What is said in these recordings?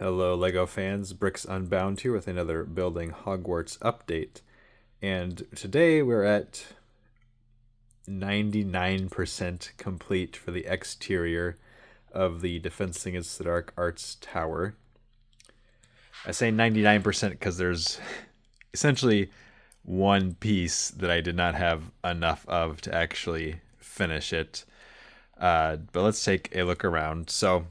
Hello, LEGO fans. Bricks Unbound here with another Building Hogwarts update. And today we're at 99% complete for the exterior of the Defense Against the Dark Arts Tower. I say 99% because there's essentially one piece that I did not have enough of to actually finish it. But let's take a look around. So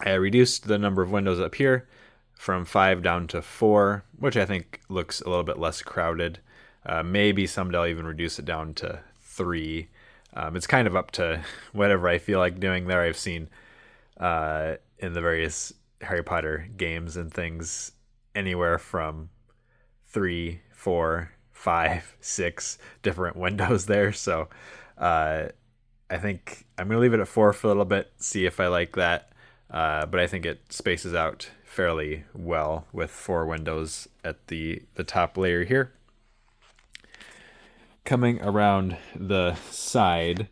I reduced the number of windows up here from 5 down to 4, which I think looks a little bit less crowded. Maybe someday I'll even reduce it down to 3. It's kind of up to whatever I feel like doing there. I've seen in the various Harry Potter games and things anywhere from 3, 4, 5, 6 different windows there. So I think I'm going to leave it at 4 for a little bit, see if I like that. But I think it spaces out fairly well with 4 windows at the top layer here. Coming around the side,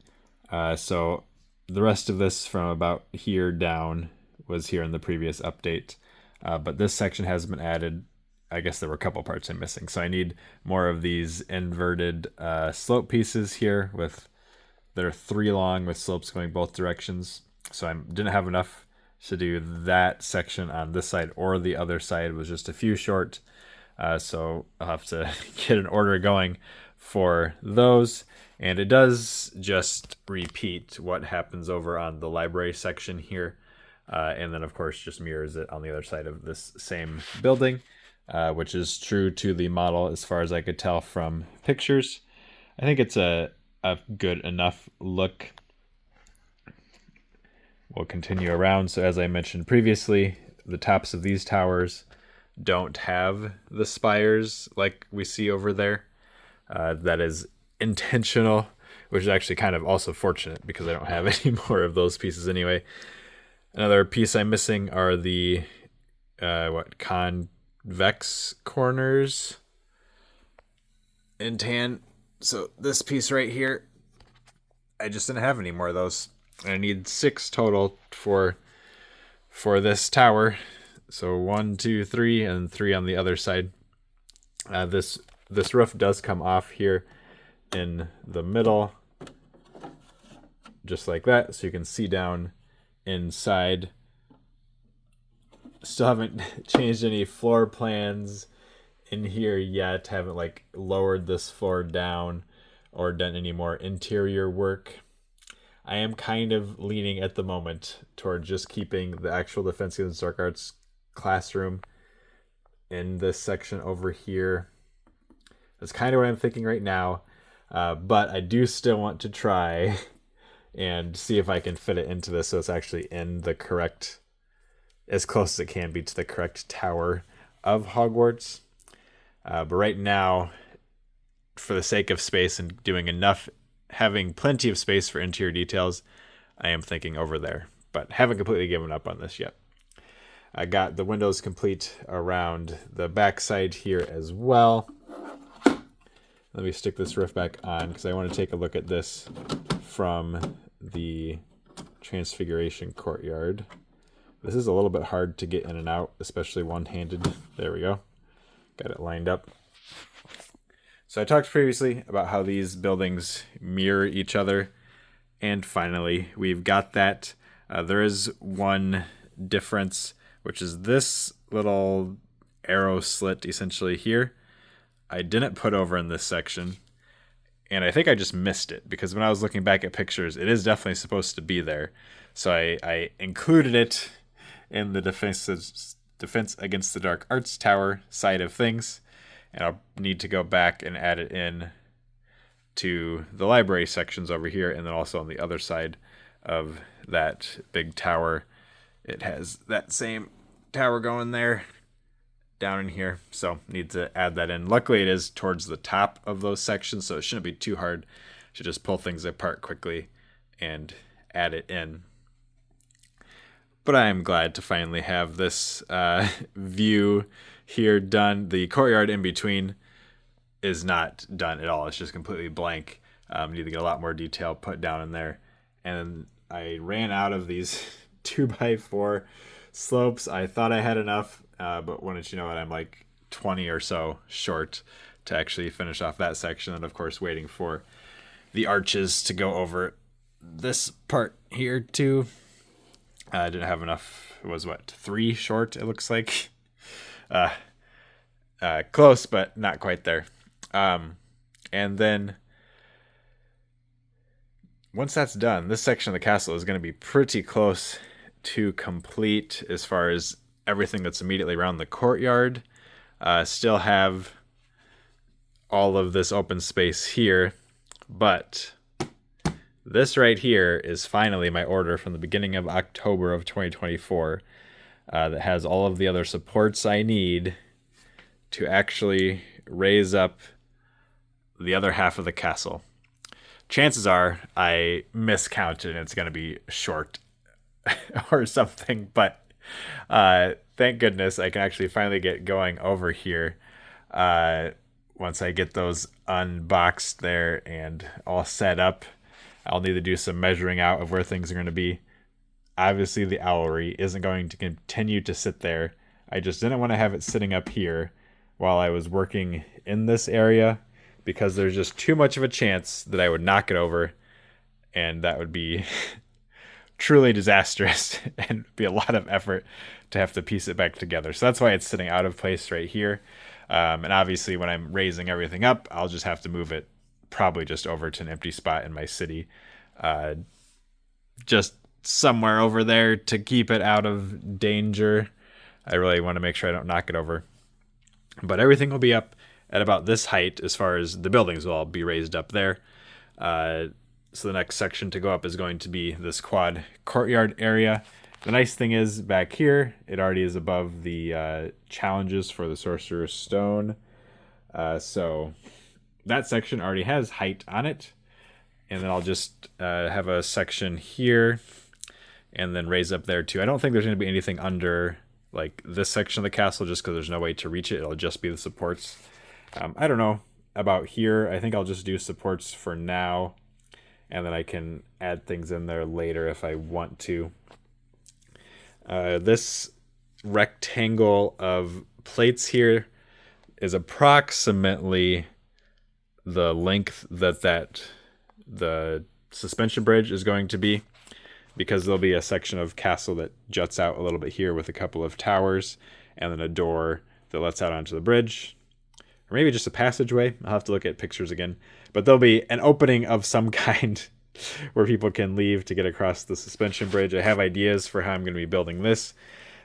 so the rest of this from about here down was here in the previous update. But this section has been added. I guess there were a couple parts I'm missing. So I need more of these inverted slope pieces here that are 3 long with slopes going both directions. So I didn't have enough to do that section on this side or the other side. Was just a few short. So I'll have to get an order going for those. And it does just repeat what happens over on the library section here. And then, of course, just mirrors it on the other side of this same building, which is true to the model as far as I could tell from pictures. I think it's a good enough look. We'll continue around. So as I mentioned previously, the tops of these towers don't have the spires like we see over there. That is intentional, which is actually kind of also fortunate because I don't have any more of those pieces anyway. Another piece I'm missing are the convex corners in tan. So this piece right here, I just didn't have any more of those. I need 6 total for this tower. So 1, 2, 3, and 3 on the other side. This roof does come off here in the middle, just like that, so you can see down inside. Still haven't changed any floor plans in here yet. Haven't lowered this floor down or done any more interior work. I am kind of leaning at the moment toward just keeping the actual Defense Against Dark Arts classroom in this section over here. That's kind of what I'm thinking right now. But I do still want to try and see if I can fit it into this so it's actually in the correct, as close as it can be to the correct tower of Hogwarts. But right now, for the sake of space and doing enough, having plenty of space for interior details, I am thinking over there, but haven't completely given up on this yet. I got the windows complete around the back side here as well. Let me stick this roof back on because I want to take a look at this from the Transfiguration Courtyard. This is a little bit hard to get in and out, especially one-handed. There we go. Got it lined up. So I talked previously about how these buildings mirror each other, and finally we've got that. There is one difference, which is this little arrow slit essentially here. I didn't put over in this section, and I think I just missed it because when I was looking back at pictures, it is definitely supposed to be there. So I included it in the Defense Against the Dark Arts Tower side of things. And I'll need to go back and add it in to the library sections over here. And then also on the other side of that big tower, it has that same tower going there down in here. So need to add that in. Luckily, it is towards the top of those sections, so it shouldn't be too hard. Should just pull things apart quickly and add it in. But I am glad to finally have this view here done. The courtyard in between is not done at all. It's just completely blank. Need to get a lot more detail put down in there. And I ran out of these 2x4 slopes. I thought I had enough, but wouldn't you know it, I'm like 20 or so short to actually finish off that section. And of course, waiting for the arches to go over this part here too. I didn't have enough. It was what, 3 short, it looks like. Close, but not quite there. And then once that's done, this section of the castle is going to be pretty close to complete as far as everything that's immediately around the courtyard. Still have all of this open space here, but this right here is finally my order from the beginning of October of 2024 that has all of the other supports I need to actually raise up the other half of the castle. Chances are I miscounted and it's going to be short or something, but thank goodness I can actually finally get going over here once I get those unboxed there and all set up. I'll need to do some measuring out of where things are going to be. Obviously, the owlery isn't going to continue to sit there. I just didn't want to have it sitting up here while I was working in this area, because there's just too much of a chance that I would knock it over, and that would be truly disastrous and be a lot of effort to have to piece it back together. So that's why it's sitting out of place right here. And obviously when I'm raising everything up, I'll just have to move it probably just over to an empty spot in my city. Just somewhere over there to keep it out of danger. I really want to make sure I don't knock it over. But everything will be up at about this height as far as the buildings will all be raised up there. So the next section to go up is going to be this quad courtyard area. The nice thing is back here, it already is above the challenges for the Sorcerer's Stone. So that section already has height on it. And then I'll just have a section here and then raise up there too. I don't think there's going to be anything under like this section of the castle just because there's no way to reach it. It'll just be the supports. I don't know about here. I think I'll just do supports for now, and then I can add things in there later if I want to. This rectangle of plates here is approximately the length that the suspension bridge is going to be, because there'll be a section of castle that juts out a little bit here with a couple of towers and then a door that lets out onto the bridge. Or maybe just a passageway. I'll have to look at pictures again. But there'll be an opening of some kind where people can leave to get across the suspension bridge. I have ideas for how I'm going to be building this,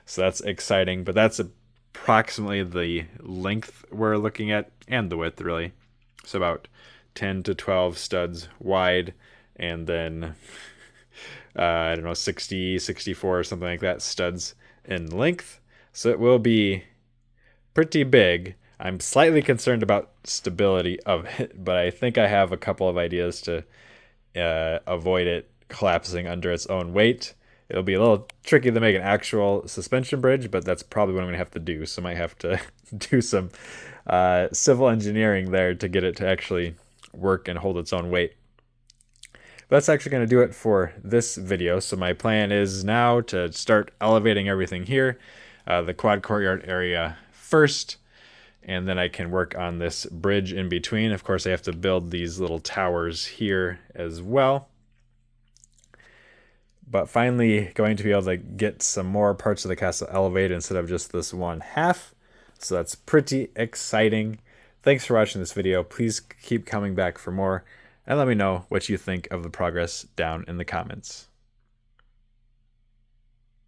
so that's exciting. But that's approximately the length we're looking at, and the width, really. So about 10 to 12 studs wide, and then, I don't know, 60, 64 or something like that studs in length. So it will be pretty big. I'm slightly concerned about stability of it, but I think I have a couple of ideas to avoid it collapsing under its own weight. It'll be a little tricky to make an actual suspension bridge, but that's probably what I'm going to have to do. So I might have to do some civil engineering there to get it to actually work and hold its own weight. But that's actually going to do it for this video. So my plan is now to start elevating everything here, the quad courtyard area first, and then I can work on this bridge in between. Of course, I have to build these little towers here as well. But finally going to be able to get some more parts of the castle elevated instead of just this one half. So that's pretty exciting. Thanks for watching this video. Please keep coming back for more, and let me know what you think of the progress down in the comments.